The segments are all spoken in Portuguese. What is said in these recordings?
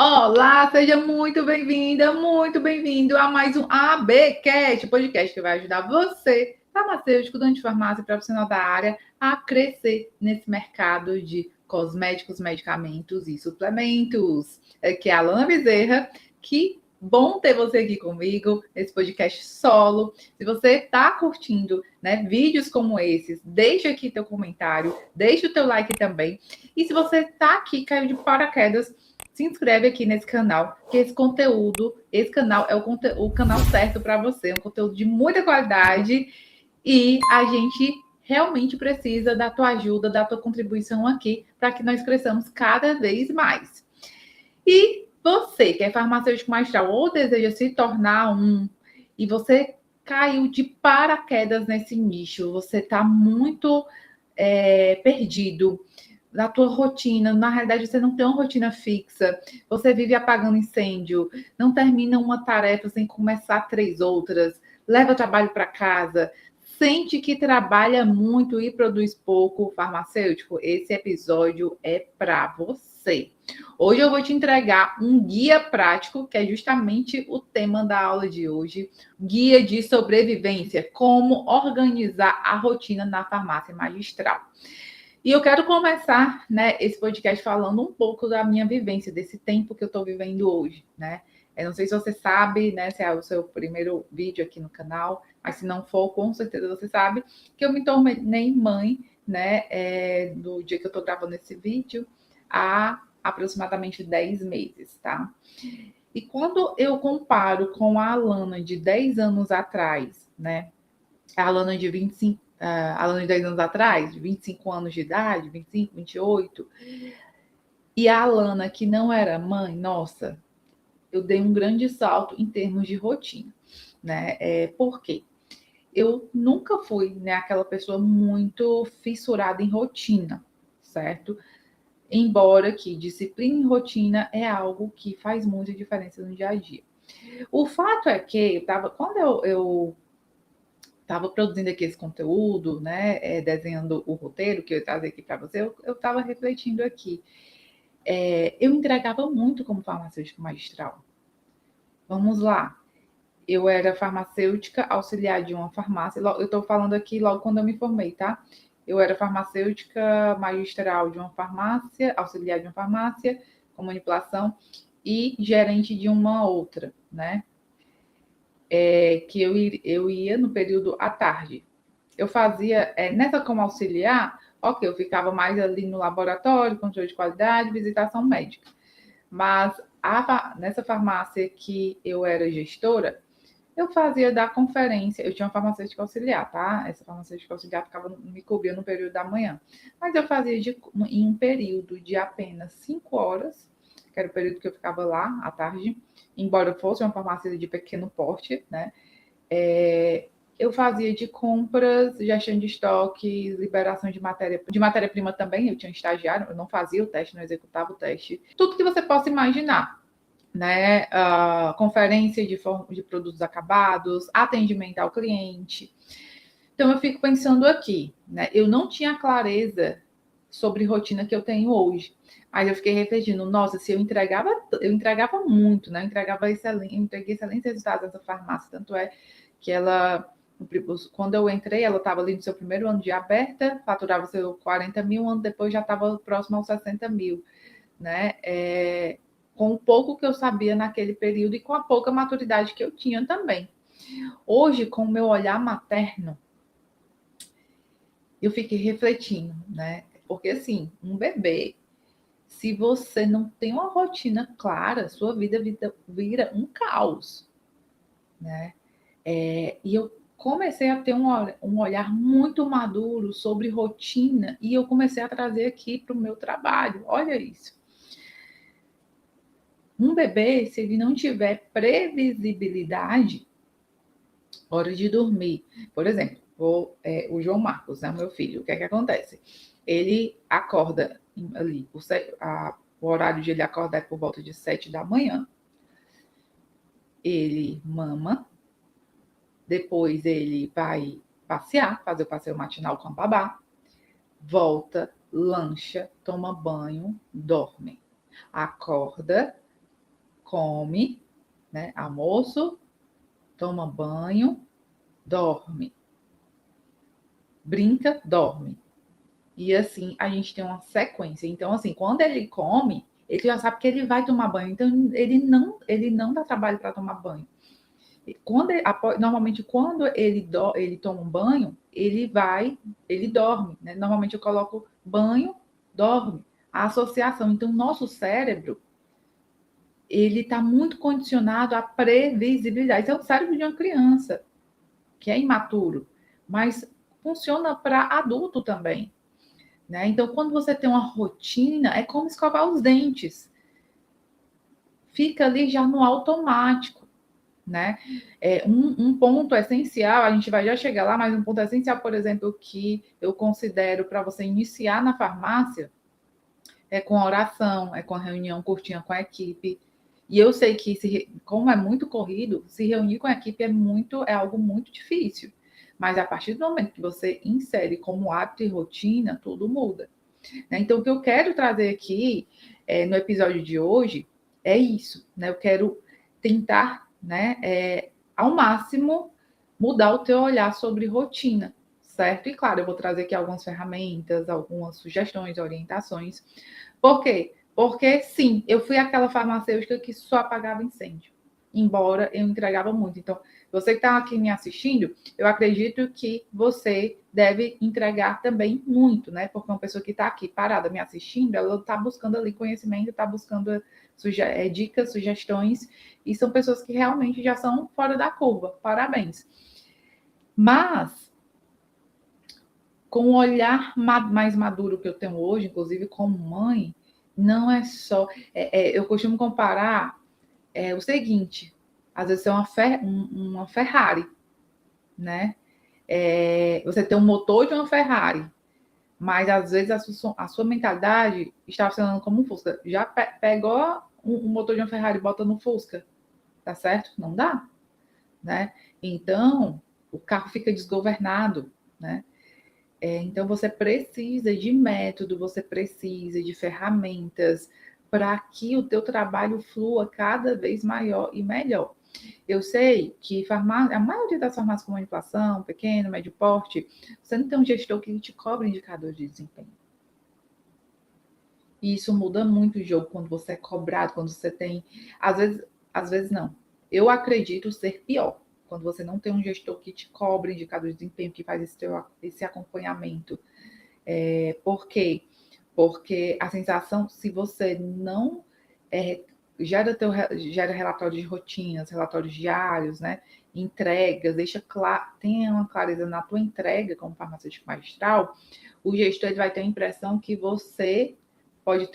Olá, seja muito bem-vinda, muito bem-vindo a mais um ABcast, podcast que vai ajudar você, farmacêutico, estudante de farmácia, profissional da área, a crescer nesse mercado de cosméticos, medicamentos e suplementos. Aqui é a Alana Bezerra, que bom ter você aqui comigo nesse podcast solo. Se você está curtindo, né, vídeos como esses, deixa aqui teu comentário, deixa o teu like também. E se você está aqui, caiu de paraquedas, se inscreve aqui nesse canal, que esse canal é o canal certo para você, é um conteúdo de muita qualidade e a gente realmente precisa da tua ajuda, da tua contribuição aqui para que nós cresçamos cada vez mais. E você que é farmacêutico magistral ou deseja se tornar um e você caiu de paraquedas nesse nicho, você está muito perdido na tua rotina, na realidade você não tem uma rotina fixa, você vive apagando incêndio, não termina uma tarefa sem começar 3 outras, leva trabalho para casa, sente que trabalha muito e produz pouco farmacêutico, esse episódio é para você. Hoje eu vou te entregar um guia prático, que é justamente o tema da aula de hoje, guia de sobrevivência, como organizar a rotina na farmácia magistral. E eu quero começar, né, esse podcast falando um pouco da minha vivência, desse tempo que eu estou vivendo hoje, né? Eu não sei se você sabe, né, se é o seu primeiro vídeo aqui no canal, mas se não for, com certeza você sabe que eu me tornei mãe, né, do dia que eu estou gravando esse vídeo, há aproximadamente 10 meses, tá? E quando eu comparo com a Alana de 10 anos atrás, né, a Alana de 25, a Alana de 10 anos atrás, 25 anos de idade, 25, 28, e a Alana que não era mãe, nossa, eu dei um grande salto em termos de rotina, né? Por quê? Eu nunca fui, né, aquela pessoa muito fissurada em rotina, certo? Embora que disciplina e rotina é algo que faz muita diferença no dia a dia. O fato é que quando eu estava produzindo aqui esse conteúdo, né, desenhando o roteiro que eu ia trazer aqui para você, eu estava refletindo aqui. Eu entregava muito como farmacêutica magistral. Vamos lá. Eu era farmacêutica auxiliar de uma farmácia. Eu estou falando aqui logo quando eu me formei, tá? Eu era farmacêutica magistral de uma farmácia, auxiliar de uma farmácia, com manipulação, e gerente de uma outra, né? Que eu ia no período à tarde. Eu fazia, nessa como auxiliar, ok, eu ficava mais ali no laboratório, controle de qualidade, visitação médica. Mas nessa farmácia que eu era gestora, eu fazia da conferência, eu tinha uma farmacêutica auxiliar, tá? Essa farmacêutica auxiliar me cobria no período da manhã. Mas eu fazia em um período de apenas 5 horas, que era o período que eu ficava lá, à tarde, embora fosse uma farmácia de pequeno porte, né? Eu fazia de compras, gestão de estoque, liberação de matéria-prima também. Eu tinha um estagiário, eu não fazia o teste, não executava o teste. Tudo que você possa imaginar, né? Conferência de produtos acabados, atendimento ao cliente. Então, eu fico pensando aqui, né? Eu não tinha clareza sobre rotina que eu tenho hoje. Mas eu fiquei refletindo, nossa, se eu entregava muito, né? Eu entreguei excelentes resultados nessa farmácia. Tanto é que ela, quando eu entrei, ela estava ali no seu primeiro ano de aberta, faturava seu 40 mil, um ano depois já estava próximo aos 60 mil, né? Com o pouco que eu sabia naquele período e com a pouca maturidade que eu tinha também. Hoje, com o meu olhar materno, eu fiquei refletindo, né? Porque assim, um bebê, se você não tem uma rotina clara, sua vida vira um caos, né? E eu comecei a ter um olhar muito maduro sobre rotina e eu comecei a trazer aqui para o meu trabalho. Olha isso. Um bebê, se ele não tiver previsibilidade, hora de dormir. Por exemplo, o João Marcos, né, meu filho, o que é que acontece? Ele acorda ali, o horário de ele acordar é por volta de 7 da manhã. Ele mama, depois ele vai passear, fazer o passeio matinal com a babá, volta, lancha, toma banho, dorme. Acorda, come, né? Almoço, toma banho, dorme. Brinca, dorme. E assim, a gente tem uma sequência. Então, assim, quando ele come, ele já sabe que ele vai tomar banho. Então, ele não dá trabalho para tomar banho. Normalmente, quando ele toma um banho, ele dorme. Né? Normalmente, eu coloco banho, dorme. A associação. Então, nosso cérebro, ele está muito condicionado à previsibilidade. Esse é o cérebro de uma criança, que é imaturo. Mas funciona para adulto também. Né? Então, quando você tem uma rotina, é como escovar os dentes. Fica ali já no automático. Né? Um ponto essencial, a gente vai já chegar lá, mas um ponto essencial, por exemplo, que eu considero para você iniciar na farmácia é com a oração, é com a reunião curtinha com a equipe. E eu sei que, como é muito corrido, se reunir com a equipe é algo muito difícil. Mas a partir do momento que você insere como hábito e rotina, tudo muda. Né? Então, o que eu quero trazer aqui no episódio de hoje é isso. Né? Eu quero tentar, né, ao máximo, mudar o teu olhar sobre rotina, certo? E claro, eu vou trazer aqui algumas ferramentas, algumas sugestões, orientações. Por quê? Porque, sim, eu fui aquela farmacêutica que só apagava incêndio, embora eu entregava muito. Então, você que está aqui me assistindo, eu acredito que você deve entregar também muito, né? Porque uma pessoa que está aqui parada me assistindo, ela está buscando ali conhecimento, está buscando dicas, sugestões, e são pessoas que realmente já são fora da curva. Parabéns. Mas, com o olhar mais maduro que eu tenho hoje, inclusive como mãe, não é só. Eu costumo comparar o seguinte: às vezes é uma Ferrari, né? Você tem um motor de uma Ferrari, mas às vezes a sua mentalidade está funcionando como um Fusca. Já pegou um motor de uma Ferrari e bota no Fusca, tá certo? Não dá, né? Então, o carro fica desgovernado, né? Então, você precisa de método, você precisa de ferramentas para que o teu trabalho flua cada vez maior e melhor. Eu sei que a maioria das farmácias com manipulação, pequeno, médio porte, você não tem um gestor que te cobra indicador de desempenho. E isso muda muito o jogo quando você é cobrado, quando você tem. Às vezes não. Eu acredito ser pior. Quando você não tem um gestor que te cobra indicador de desempenho, que faz esse acompanhamento. Por quê? Porque a sensação, se você não gera relatórios de rotinas, relatórios diários, né? Entregas, tenha uma clareza na tua entrega como farmacêutico magistral, o gestor ele vai ter a impressão que você pode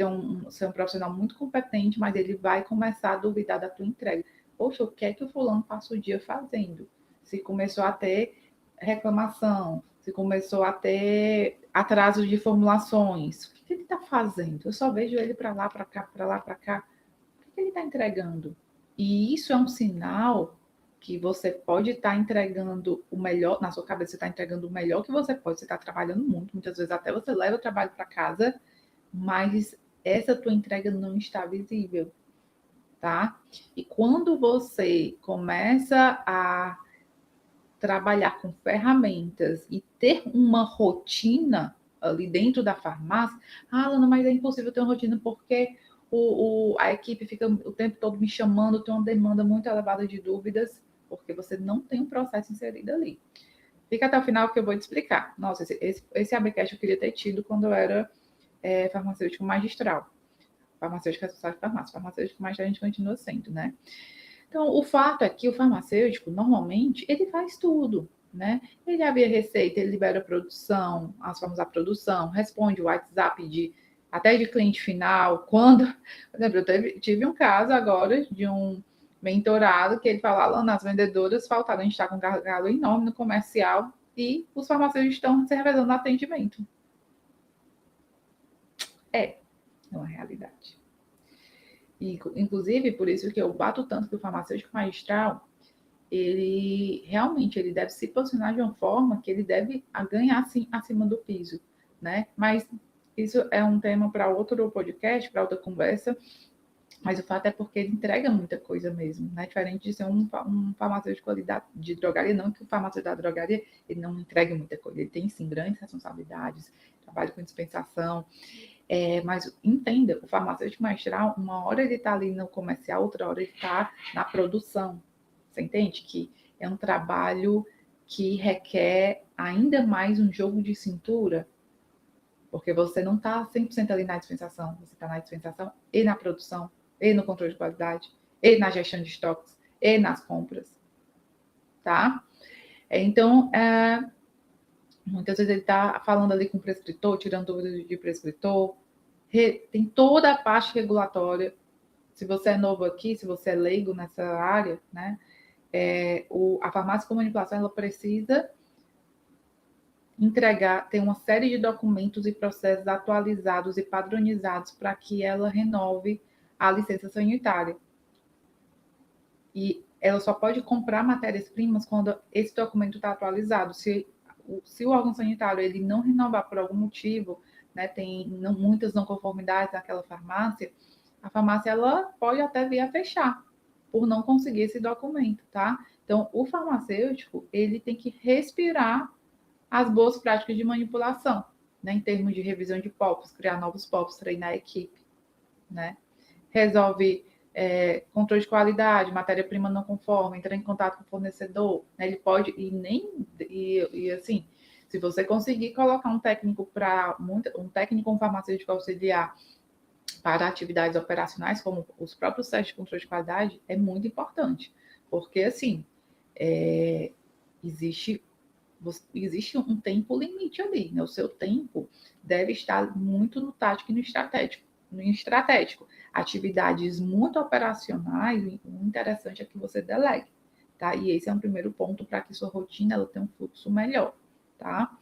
ser um profissional muito competente, mas ele vai começar a duvidar da tua entrega. Poxa, o que é que o fulano passa o dia fazendo? Se começou a ter reclamação, se começou a ter atraso de formulações, o que ele está fazendo? Eu só vejo ele para lá, para cá, para lá, para cá. O que ele está entregando? E isso é um sinal que você pode estar entregando o melhor, na sua cabeça você está entregando o melhor que você pode, você está trabalhando muito, muitas vezes até você leva o trabalho para casa, mas essa tua entrega não está visível, tá? E quando você começa a trabalhar com ferramentas e ter uma rotina ali dentro da farmácia, Lana, mas é impossível ter uma rotina porque a equipe fica o tempo todo me chamando, tem uma demanda muito elevada de dúvidas, porque você não tem um processo inserido ali. Fica até o final que eu vou te explicar. Nossa, esse ABcast eu queria ter tido quando eu era farmacêutico magistral. Farmacêutico responsável de farmácia. Farmacêutico magistral a gente continua sendo, né? Então, o fato é que o farmacêutico, normalmente, ele faz tudo, né? Ele abre a receita, ele libera a produção, as formas da produção, responde o WhatsApp até de cliente final. Por exemplo, eu tive um caso agora de um mentorado que ele fala, Lana, as vendedoras faltaram, a gente está com um gargalo enorme no comercial e os farmacêuticos estão se revezando no atendimento. É uma realidade. E, inclusive, por isso que eu bato tanto que o farmacêutico magistral, ele realmente ele deve se posicionar de uma forma que ele deve ganhar assim, acima do piso, né? Mas isso é um tema para outro podcast, para outra conversa. Mas o fato é porque ele entrega muita coisa mesmo, né? Diferente de ser um farmacêutico de drogaria, não que o farmacêutico da drogaria ele não entregue muita coisa, ele tem sim grandes responsabilidades, trabalha com dispensação, mas entenda, o farmacêutico maestral, uma hora ele está ali no comercial, outra hora ele está na produção. Você entende que é um trabalho que requer ainda mais um jogo de cintura, porque você não está 100% ali na dispensação, você está na dispensação e na produção, e no controle de qualidade, e na gestão de estoques, e nas compras, tá? Então, muitas vezes ele está falando ali com o prescritor, tirando dúvidas de prescritor, tem toda a parte regulatória. Se você é novo aqui, se você é leigo nessa área, né? A farmácia com manipulação, ela precisa entregar, tem uma série de documentos e processos atualizados e padronizados para que ela renove a licença sanitária. E ela só pode comprar matérias-primas quando esse documento está atualizado. Se o órgão sanitário ele não renovar por algum motivo, né, tem muitas não conformidades naquela farmácia, a farmácia ela pode até vir a fechar por não conseguir esse documento, tá? Então, o farmacêutico ele tem que respirar as boas práticas de manipulação, né, em termos de revisão de POPs, criar novos POPs, treinar a equipe, né? Resolve controle de qualidade, matéria-prima não conforme, entrar em contato com o fornecedor, né? Ele pode, e assim, se você conseguir colocar um técnico um farmacêutico auxiliar para atividades operacionais, como os próprios testes de controle de qualidade, é muito importante, porque assim, existe um tempo limite ali, né? O seu tempo deve estar muito no tático e no estratégico. Atividades muito operacionais, o interessante é que você delegue, tá? E esse é um primeiro ponto para que sua rotina ela tenha um fluxo melhor, tá?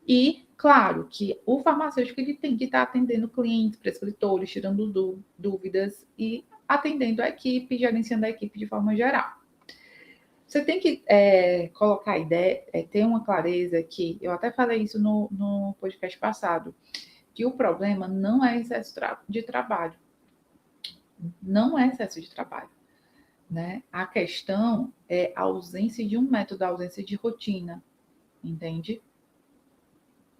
E, claro, que o farmacêutico ele tem que estar atendendo clientes, prescritores, tirando dúvidas e atendendo a equipe, gerenciando a equipe de forma geral. Você tem que colocar a ideia, ter uma clareza que, eu até falei isso no podcast passado, que o problema não é excesso de trabalho. Não é excesso de trabalho, né? A questão é a ausência de um método, a ausência de rotina, entende?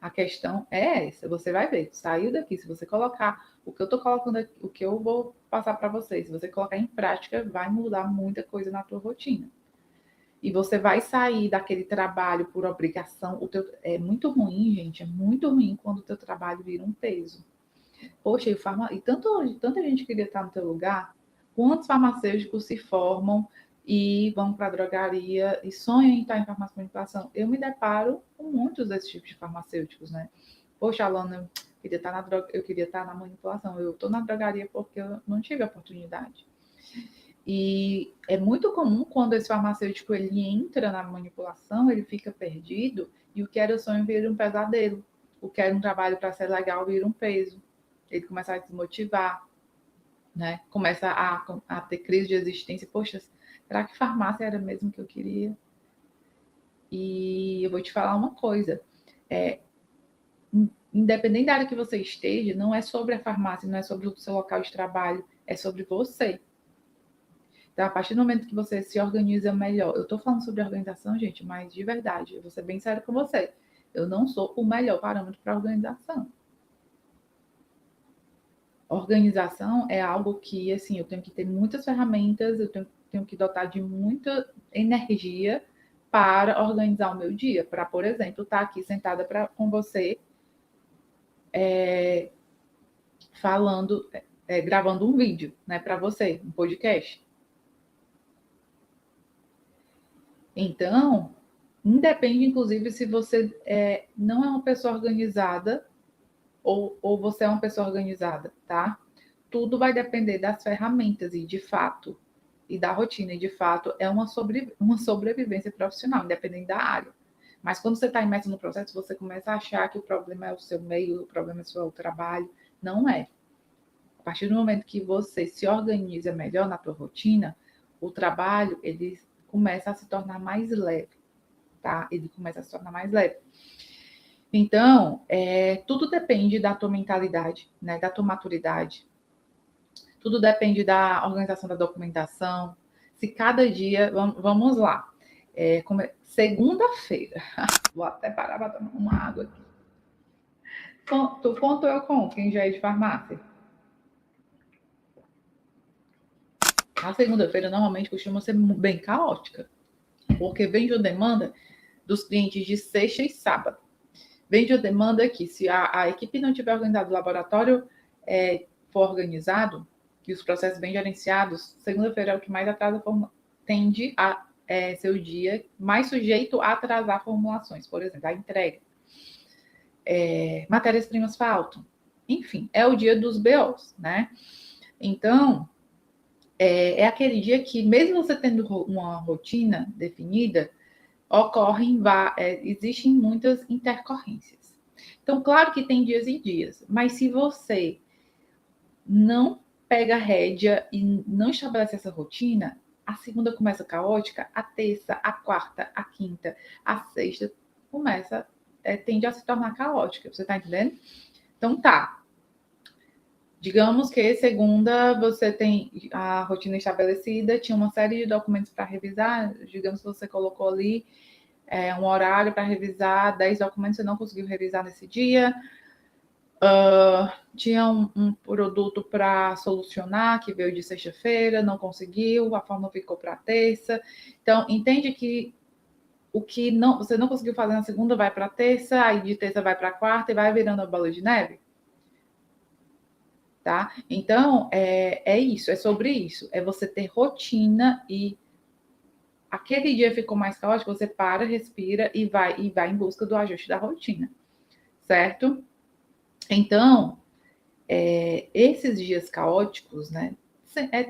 A questão é essa, você vai ver, saiu daqui, se você colocar o que eu estou colocando aqui, o que eu vou passar para vocês, se você colocar em prática, vai mudar muita coisa na tua rotina. E você vai sair daquele trabalho por obrigação. É muito ruim, gente, é muito ruim quando o teu trabalho vira um peso. Poxa, e tanta gente queria estar no teu lugar. Quantos farmacêuticos se formam e vão para a drogaria e sonham em estar em farmácia de manipulação? Eu me deparo com muitos desses tipos de farmacêuticos, né? Poxa, Alana, eu queria estar na manipulação. Eu estou na drogaria porque eu não tive a oportunidade. E é muito comum quando esse farmacêutico ele entra na manipulação, ele fica perdido e o que era sonho vira um pesadelo. O que era um trabalho para ser legal vira um peso. Ele começa a desmotivar, né? Começa a ter crise de existência. Poxa, será que farmácia era mesmo que eu queria? E eu vou te falar uma coisa. Independente da área que você esteja, não é sobre a farmácia, não é sobre o seu local de trabalho, é sobre você. Então, a partir do momento que você se organiza melhor, eu estou falando sobre organização, gente, mas de verdade, eu vou ser bem sério com você. Eu não sou o melhor parâmetro para organização. Organização é algo que, assim, eu tenho que ter muitas ferramentas, eu tenho que dotar de muita energia para organizar o meu dia. Para, por exemplo, estar aqui sentada com você, falando, gravando um vídeo, né, para você, um podcast. Então, independe, inclusive, se você não é uma pessoa organizada ou você é uma pessoa organizada, tá? Tudo vai depender das ferramentas e, de fato, e da rotina. E, de fato, é uma sobrevivência profissional, independente da área. Mas quando você está imerso no processo, você começa a achar que o problema é o seu meio, o problema é o seu trabalho. Não é. A partir do momento que você se organiza melhor na tua rotina, o trabalho, ele começa a se tornar mais leve. Tá? Ele começa a se tornar mais leve. Então, tudo depende da tua mentalidade, né? Da tua maturidade. tudo depende da organização da documentação. Se cada dia, vamos lá, segunda-feira, vou até parar para tomar uma água aqui. Tu conta eu com quem já é de farmácia? A segunda-feira normalmente costuma ser bem caótica, porque vem de demanda dos clientes de sexta e sábado. Vem de demanda que se a equipe não tiver organizado, o laboratório for organizado, que os processos bem gerenciados, segunda-feira é o que mais atrasa, tende a ser o dia mais sujeito a atrasar formulações, por exemplo, a entrega. Matérias-primas faltam. Enfim, é o dia dos BOs, né? Então, é aquele dia que, mesmo você tendo uma rotina definida, existem muitas intercorrências. Então, claro que tem dias e dias, mas se você não pega a rédea e não estabelece essa rotina, a segunda começa caótica, a terça, a quarta, a quinta, a sexta tende a se tornar caótica. Você tá entendendo? Então tá. Digamos que segunda você tem a rotina estabelecida, tinha uma série de documentos para revisar. Digamos que você colocou ali um horário para revisar 10 documentos, você não conseguiu revisar nesse dia. Tinha um produto para solucionar que veio de sexta-feira, não conseguiu, a forma ficou para terça. Então, entende que o que você não conseguiu fazer na segunda vai para terça, aí de terça vai para quarta e vai virando a bola de neve? Tá? Então, é isso, é sobre isso. É você ter rotina e aquele dia ficou mais caótico, você para, respira e vai em busca do ajuste da rotina, certo? Então, esses dias caóticos, né?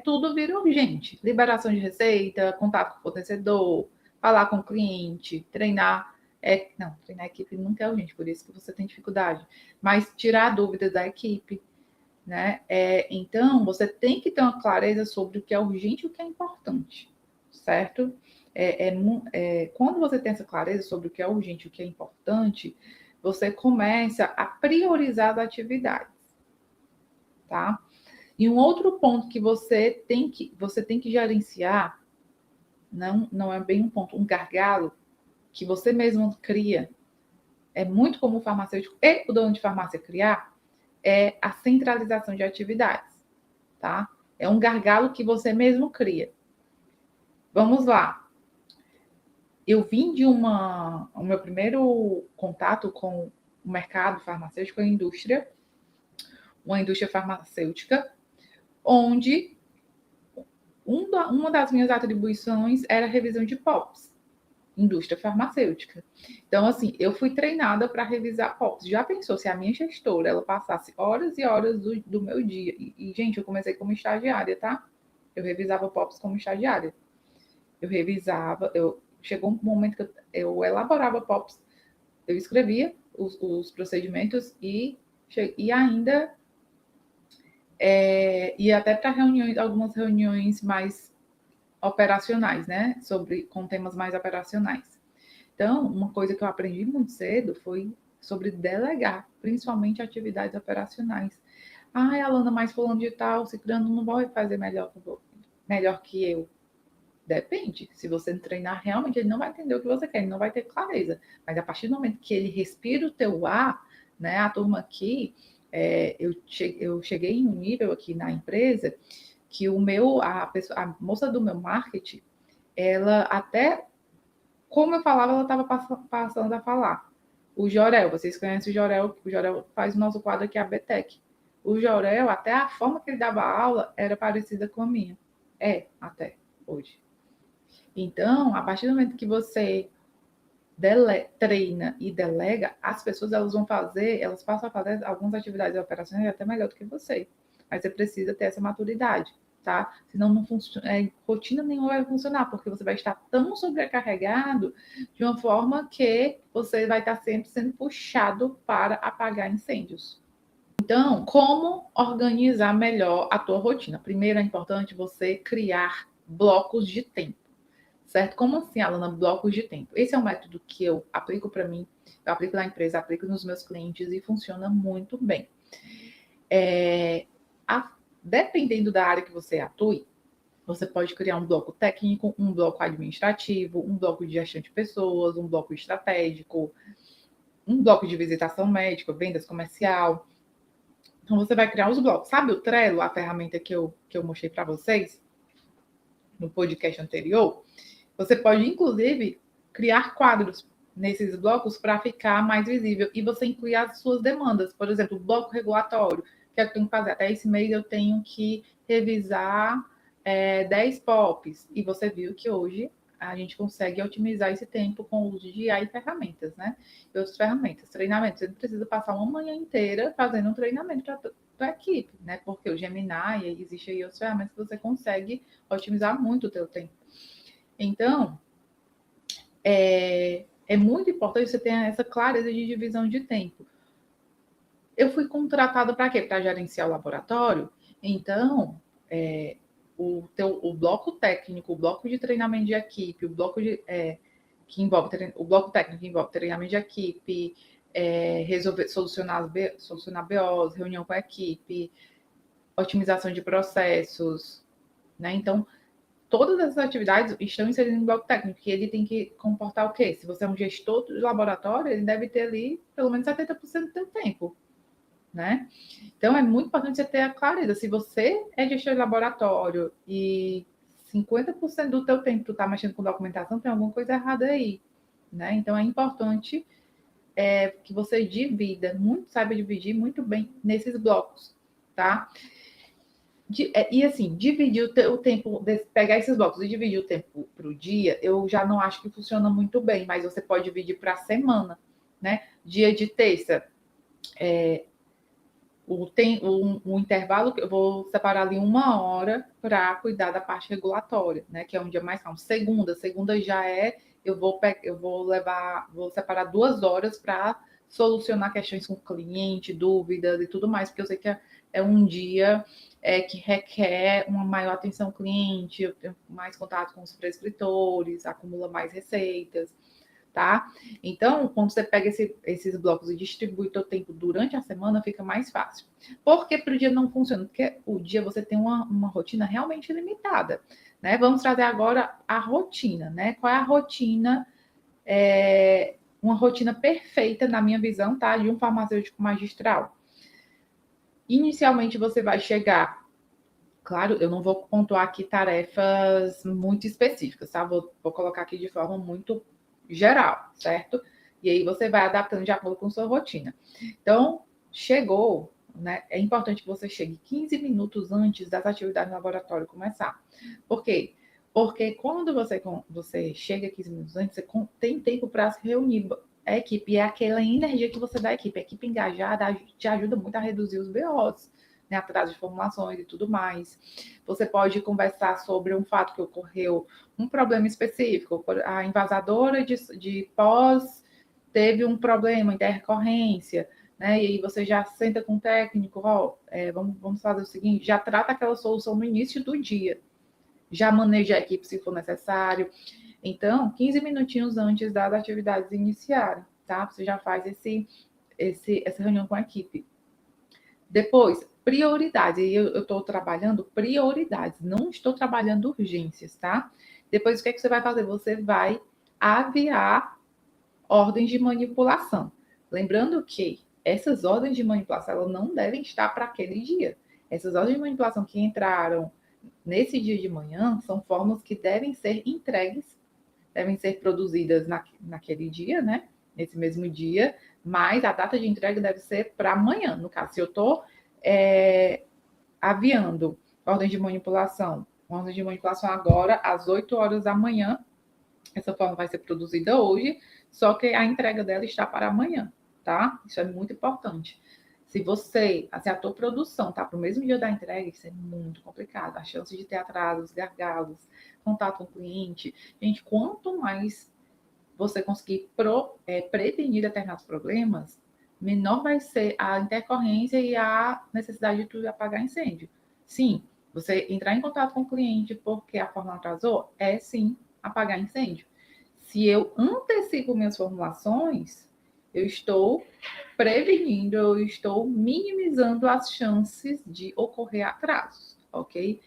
Tudo vira urgente. Liberação de receita, contato com o fornecedor, falar com o cliente, treinar. Treinar a equipe nunca é urgente, por isso que você tem dificuldade. Mas tirar dúvidas da equipe, né? Então, você tem que ter uma clareza sobre o que é urgente e o que é importante, certo? Quando você tem essa clareza sobre o que é urgente e o que é importante, você começa a priorizar as atividades, tá? E um outro ponto que você tem que gerenciar, não é bem um ponto, um gargalo que você mesmo cria, é muito comum o farmacêutico e o dono de farmácia criar, é a centralização de atividades, tá? É um gargalo que você mesmo cria. Vamos lá. Eu vim o meu primeiro contato com o mercado farmacêutico, uma indústria farmacêutica, onde uma das minhas atribuições era a revisão de POPs, indústria farmacêutica. Então, assim, eu fui treinada para revisar POPs. Já pensou se a minha gestora ela passasse horas e horas do meu dia? Gente, eu comecei como estagiária, tá? Eu revisava POPs como estagiária. Chegou um momento que eu elaborava POPs, eu escrevia os procedimentos e ainda ia até para algumas reuniões mais operacionais, né? Com temas mais operacionais. Então, uma coisa que eu aprendi muito cedo foi sobre delegar, principalmente atividades operacionais. Alana, mas fulano de tal, ciclano não vai fazer melhor que eu. Depende. Se você treinar, realmente ele não vai entender o que você quer, ele não vai ter clareza. Mas a partir do momento que ele respira o teu ar, né? A turma aqui, eu cheguei em um nível aqui na empresa que a moça do meu marketing, ela até, como eu falava, ela estava passando a falar. O Jorel, vocês conhecem o Jorel faz o nosso quadro aqui, a BTEC. O Jorel, até a forma que ele dava aula era parecida com a minha. Até hoje. Então, a partir do momento que você treina e delega, as pessoas elas passam a fazer algumas atividades operacionais até melhor do que você. Mas você precisa ter essa maturidade, tá? Senão não funciona, rotina nenhuma vai funcionar, porque você vai estar tão sobrecarregado de uma forma que você vai estar sempre sendo puxado para apagar incêndios. Então, como organizar melhor a tua rotina? Primeiro, é importante você criar blocos de tempo. Certo? Como assim, Alana, blocos de tempo? Esse é um método que eu aplico para mim, eu aplico na empresa, aplico nos meus clientes e funciona muito bem. dependendo da área que você atue, você pode criar um bloco técnico, um bloco administrativo, um bloco de gestão de pessoas, um bloco estratégico, um bloco de visitação médica, vendas comercial. Então, você vai criar os blocos. Sabe o Trello, a ferramenta que eu mostrei para vocês no podcast anterior? Você pode, inclusive, criar quadros nesses blocos para ficar mais visível. E você incluir as suas demandas. Por exemplo, o bloco regulatório. O que eu tenho que fazer? Até esse mês eu tenho que revisar 10 POPs. E você viu que hoje a gente consegue otimizar esse tempo com o uso de IA e ferramentas, né? E outras ferramentas, treinamento. Você não precisa passar uma manhã inteira fazendo um treinamento para a equipe, né? Porque o Gemini, existe aí outras ferramentas que você consegue otimizar muito o teu tempo. Então, é muito importante você ter essa clareza de divisão de tempo. Eu fui contratada para quê? Para gerenciar o laboratório. Então, o bloco técnico, o bloco de treinamento de equipe, o bloco o bloco técnico que envolve treinamento de equipe, solucionar BOs, reunião com a equipe, otimização de processos, né? Então, todas essas atividades estão inseridas no bloco técnico, que ele tem que comportar o quê? Se você é um gestor de laboratório, ele deve ter ali pelo menos 70% do seu tempo, né? Então, é muito importante você ter a clareza. Se você é gestor de laboratório e 50% do teu tempo tu está mexendo com documentação, tem alguma coisa errada aí, né? Então, é importante que você saiba dividir muito bem nesses blocos, tá? E assim, dividir o tempo, pegar esses blocos e dividir o tempo para o dia, eu já não acho que funciona muito bem, mas você pode dividir para a semana, né? Dia de terça, o intervalo, eu vou separar ali 1 hora para cuidar da parte regulatória, né? Que é um dia mais calmo. Segunda já vou separar 2 horas para solucionar questões com o cliente, dúvidas e tudo mais, porque eu sei que é um dia que requer uma maior atenção ao cliente, eu tenho mais contato com os prescritores, acumula mais receitas, tá? Então, quando você pega esses blocos e distribui o seu tempo durante a semana, fica mais fácil. Por que para o dia não funciona? Porque o dia você tem uma rotina realmente limitada, né? Vamos trazer agora a rotina, né? Qual é a rotina? Uma rotina perfeita, na minha visão, tá? De um farmacêutico magistral. Inicialmente, você vai chegar. Claro, eu não vou pontuar aqui tarefas muito específicas, tá? Vou colocar aqui de forma muito geral, certo? E aí você vai adaptando de acordo com sua rotina. Então, chegou, né? É importante que você chegue 15 minutos antes das atividades no laboratório começar. Por quê? Porque quando você chega 15 minutos antes, você tem tempo para se reunir. A equipe, e é aquela energia que você dá à equipe. A equipe engajada te ajuda muito a reduzir os BOs, né, atraso de formulações e tudo mais. Você pode conversar sobre um fato que ocorreu, um problema específico. A invasadora de pós teve um problema, intercorrência, né? E aí você já senta com o técnico, vamos fazer o seguinte, já trata aquela solução no início do dia, já maneja a equipe se for necessário. Então, 15 minutinhos antes das atividades iniciarem, tá? Você já faz essa reunião com a equipe. Depois, prioridades. E eu estou trabalhando prioridades, não estou trabalhando urgências, tá? Depois, o que é que você vai fazer? Você vai aviar ordens de manipulação. Lembrando que essas ordens de manipulação elas não devem estar para aquele dia. Essas ordens de manipulação que entraram nesse dia de manhã são formas que devem ser entregues, devem ser produzidas naquele dia, né? Nesse mesmo dia, mas a data de entrega deve ser para amanhã. No caso, se eu estou aviando ordem de manipulação agora às 8 horas da manhã, essa forma vai ser produzida hoje, só que a entrega dela está para amanhã, tá? Isso é muito importante. Se a tua produção tá para o mesmo dia da entrega, isso é muito complicado. A chance de ter atrasos, gargalos, contato com o cliente. Gente, quanto mais você conseguir prevenir determinados problemas, menor vai ser a intercorrência e a necessidade de tu apagar incêndio. Sim, você entrar em contato com o cliente porque a fórmula atrasou, sim apagar incêndio. Se eu antecipo minhas formulações, Eu estou prevenindo, eu estou minimizando as chances de ocorrer atrasos, ok?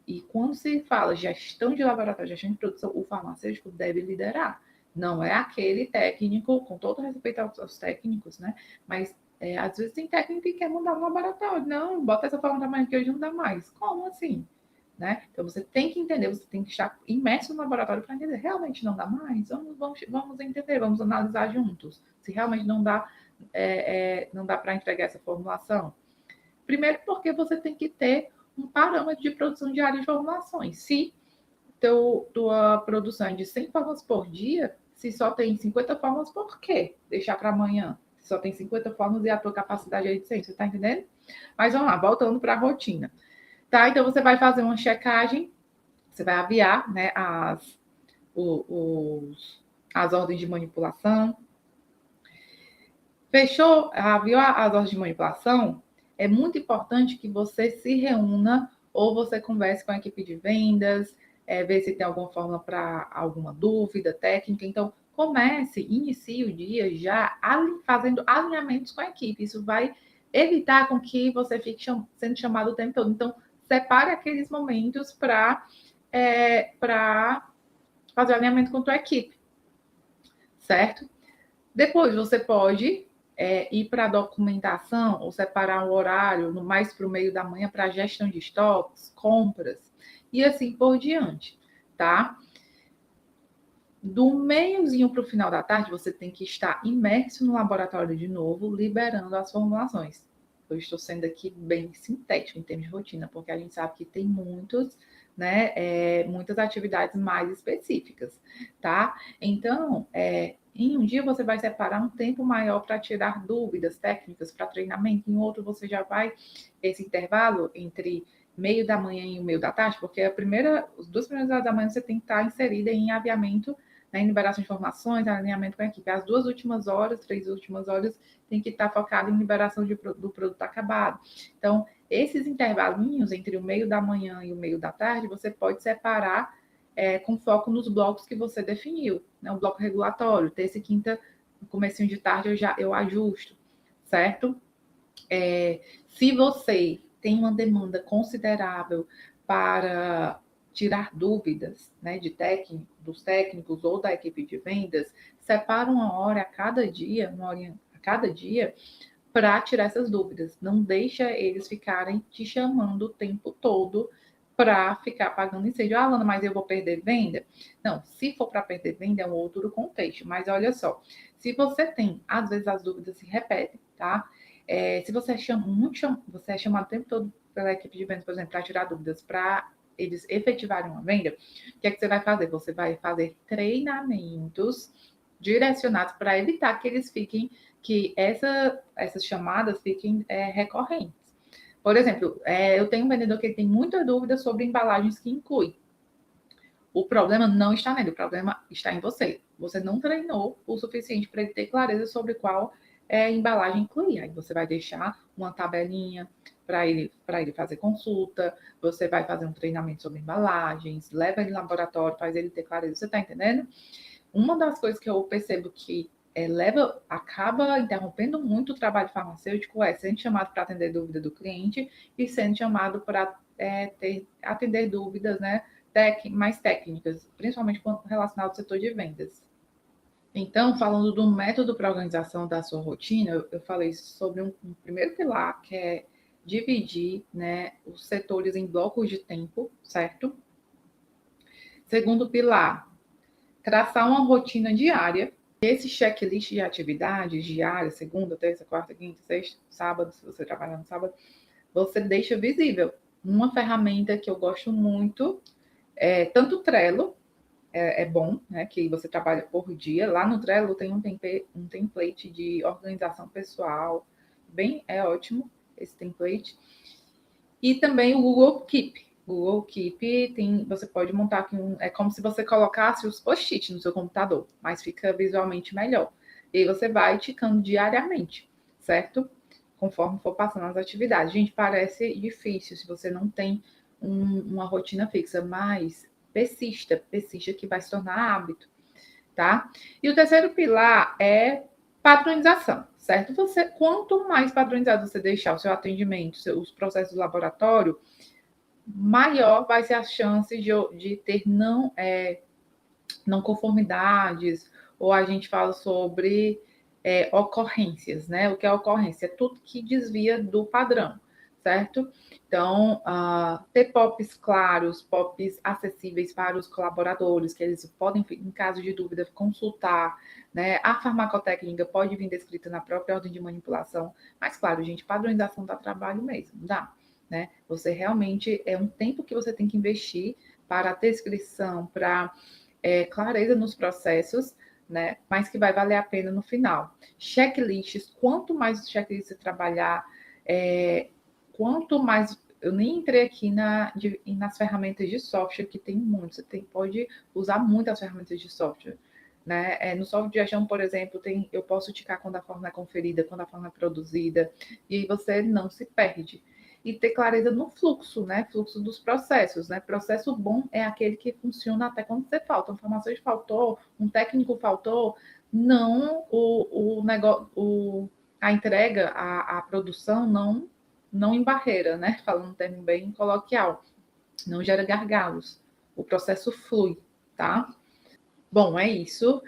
E quando se fala gestão de laboratório, gestão de produção, o farmacêutico deve liderar. Não é aquele técnico, com todo respeito aos técnicos, né? Mas às vezes tem técnico que quer mandar no laboratório. Não, bota essa forma tamanho que hoje não dá mais. Como assim? Né? Então você tem que entender, você tem que estar imerso no laboratório para entender. Realmente não dá mais? Vamos entender, vamos analisar juntos. Se realmente não dá, não dá para entregar essa formulação. Primeiro, porque você tem que ter um parâmetro de produção diária de formulações. Se tua produção é de 100 formas por dia, se só tem 50 formas, por quê? Deixar para amanhã. Se só tem 50 formas e a tua capacidade é de 100, você está entendendo? Mas vamos lá, voltando para a rotina. Tá? Então, você vai fazer uma checagem, você vai aviar, né, as ordens de manipulação. Fechou? Aviou as ordens de manipulação? É muito importante que você se reúna ou você converse com a equipe de vendas, ver se tem alguma fórmula para alguma dúvida técnica. Então, inicie o dia já fazendo alinhamentos com a equipe. Isso vai evitar com que você fique sendo chamado o tempo todo. Então, separe aqueles momentos para fazer alinhamento com a tua equipe, certo? Depois, você pode ir para a documentação ou separar um horário mais para o meio da manhã para gestão de estoques, compras e assim por diante, tá? Do meiozinho para o final da tarde, você tem que estar imerso no laboratório de novo, liberando as formulações. Eu estou sendo aqui bem sintético em termos de rotina, porque a gente sabe que tem muitas atividades mais específicas, tá? Então, em um dia você vai separar um tempo maior para tirar dúvidas técnicas para treinamento, em outro você já vai esse intervalo entre meio da manhã e o meio da tarde, porque os 2 primeiras horas da manhã você tem que estar inserida em aviamento, né, em liberação de informações, alinhamento com a equipe. As 3 últimas horas tem que estar focado em liberação do produto acabado. Então, esses intervalinhos entre o meio da manhã e o meio da tarde, você pode separar com foco nos blocos que você definiu, né? O bloco regulatório, terça e quinta, no comecinho de tarde eu ajusto, certo? Se você tem uma demanda considerável para tirar dúvidas, né, dos técnicos ou da equipe de vendas, separa uma hora a cada dia, para tirar essas dúvidas. Não deixa eles ficarem te chamando o tempo todo para ficar pagando incêndio. Ah, Alana, mas eu vou perder venda? Não, se for para perder venda é um outro contexto. Mas olha só, se você tem, às vezes as dúvidas se repetem, tá? Se você você é chamado o tempo todo pela equipe de vendas, por exemplo, para tirar dúvidas, para eles efetivarem uma venda, o que é que você vai fazer? Você vai fazer treinamentos direcionados para evitar que essas chamadas fiquem recorrentes. Por exemplo, eu tenho um vendedor que tem muita dúvida sobre embalagens que inclui. O problema não está nele, o problema está em você. Você não treinou o suficiente para ele ter clareza sobre qual embalagem incluir. Aí você vai deixar uma tabelinha para ele fazer consulta, você vai fazer um treinamento sobre embalagens, leva ele no laboratório, faz ele ter clareza. Você está entendendo? Uma das coisas que eu percebo que acaba interrompendo muito o trabalho farmacêutico sendo chamado para atender dúvida do cliente e sendo chamado para atender dúvidas, né, mais técnicas, principalmente relacionadas ao setor de vendas. Então, falando do método para organização da sua rotina, eu falei sobre um primeiro pilar, que é dividir, né, os setores em blocos de tempo, certo? Segundo pilar, traçar uma rotina diária. Esse checklist de atividades diárias, segunda, terça, quarta, quinta, sexta, sábado, se você trabalhar no sábado, você deixa visível. Uma ferramenta que eu gosto muito tanto o Trello, é bom, né, que você trabalha por dia. Lá no Trello tem um template de organização pessoal, é ótimo esse template. E também o Google Keep. Google Keep você pode montar aqui é como se você colocasse os post-it no seu computador, mas fica visualmente melhor. E aí você vai ticando diariamente, certo? Conforme for passando as atividades. Gente, parece difícil se você não tem uma rotina fixa, mas persista que vai se tornar hábito, tá? E o terceiro pilar é Padronização, certo? Quanto mais padronizado você deixar o seu atendimento, os processos do laboratório, maior vai ser a chance de ter não conformidades, ou a gente fala sobre ocorrências, né? O que é ocorrência? É tudo que desvia do padrão, certo? Então, ter POPs claros, POPs acessíveis para os colaboradores, que eles podem, em caso de dúvida, consultar, né? A farmacotécnica pode vir descrita na própria ordem de manipulação, mas, claro, gente, padronização dá trabalho mesmo, dá, né? Você realmente, é um tempo que você tem que investir para a descrição, para clareza nos processos, né? Mas que vai valer a pena no final. Checklists, quanto mais checklists você trabalhar, quanto mais. Eu nem entrei aqui nas ferramentas de software, que tem muito. Você pode usar muitas ferramentas de software. Né? No software de gestão, por exemplo, eu posso ticar quando a forma é conferida, quando a forma é produzida, e aí você não se perde. E ter clareza no fluxo, né? Fluxo dos processos, né? Processo bom é aquele que funciona até quando você falta. Um farmacêutico faltou, um técnico faltou, não o negócio, a entrega, a produção não embarreira, né? Falando um termo bem coloquial, não gera gargalos. O processo flui, tá? Bom, é isso.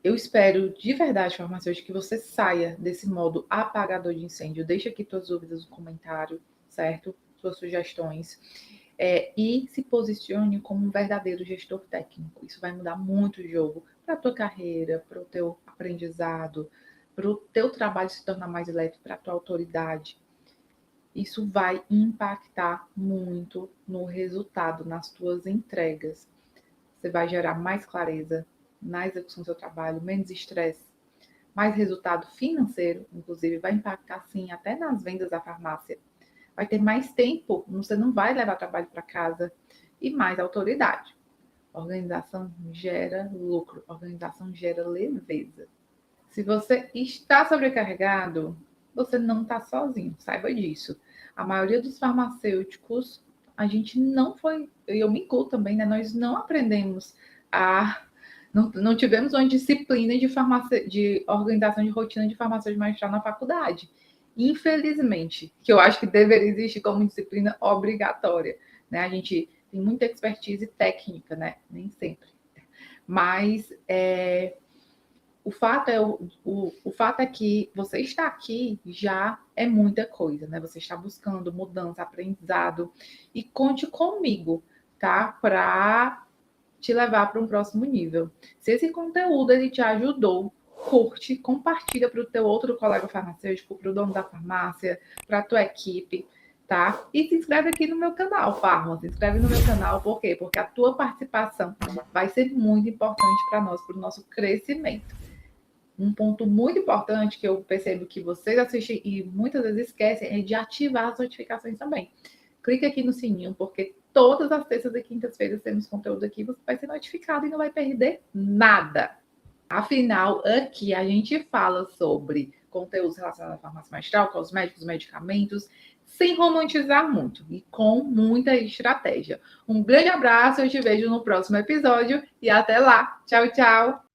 Eu espero de verdade, farmacêutico, que você saia desse modo apagador de incêndio. Deixa aqui suas dúvidas no comentário, certo? Suas sugestões. E se posicione como um verdadeiro gestor técnico. Isso vai mudar muito o jogo para a tua carreira, para o teu aprendizado, para o teu trabalho se tornar mais leve, para a tua autoridade. Isso vai impactar muito no resultado, nas tuas entregas. Você vai gerar mais clareza na execução do seu trabalho, menos estresse, mais resultado financeiro, inclusive vai impactar sim até nas vendas da farmácia. Vai ter mais tempo, você não vai levar trabalho para casa e mais autoridade. Organização gera lucro, organização gera leveza. Se você está sobrecarregado, você não está sozinho, saiba disso. A maioria dos farmacêuticos, a gente não foi, eu me incluo também, né? Nós não aprendemos não tivemos uma disciplina de organização de rotina de farmacêutico magistral na faculdade. Infelizmente, que eu acho que deveria existir como disciplina obrigatória, né? A gente tem muita expertise técnica, né? Nem sempre. Mas o fato é que você está aqui já é muita coisa, né? Você está buscando mudança, aprendizado, e conte comigo, tá? Para te levar para um próximo nível. Se esse conteúdo ele te ajudou, curte, compartilha para o teu outro colega farmacêutico, para o dono da farmácia, para a tua equipe, tá? E se inscreve aqui no meu canal, Farma. Se inscreve no meu canal, por quê? Porque a tua participação vai ser muito importante para nós, para o nosso crescimento. Um ponto muito importante que eu percebo que vocês assistem e muitas vezes esquecem é de ativar as notificações também. Clique aqui no sininho, porque todas as terças e quintas-feiras temos conteúdo aqui, você vai ser notificado e não vai perder nada. Afinal, aqui a gente fala sobre conteúdos relacionados à farmácia magistral, cosméticos, medicamentos, sem romantizar muito e com muita estratégia. Um grande abraço, eu te vejo no próximo episódio e até lá. Tchau, tchau!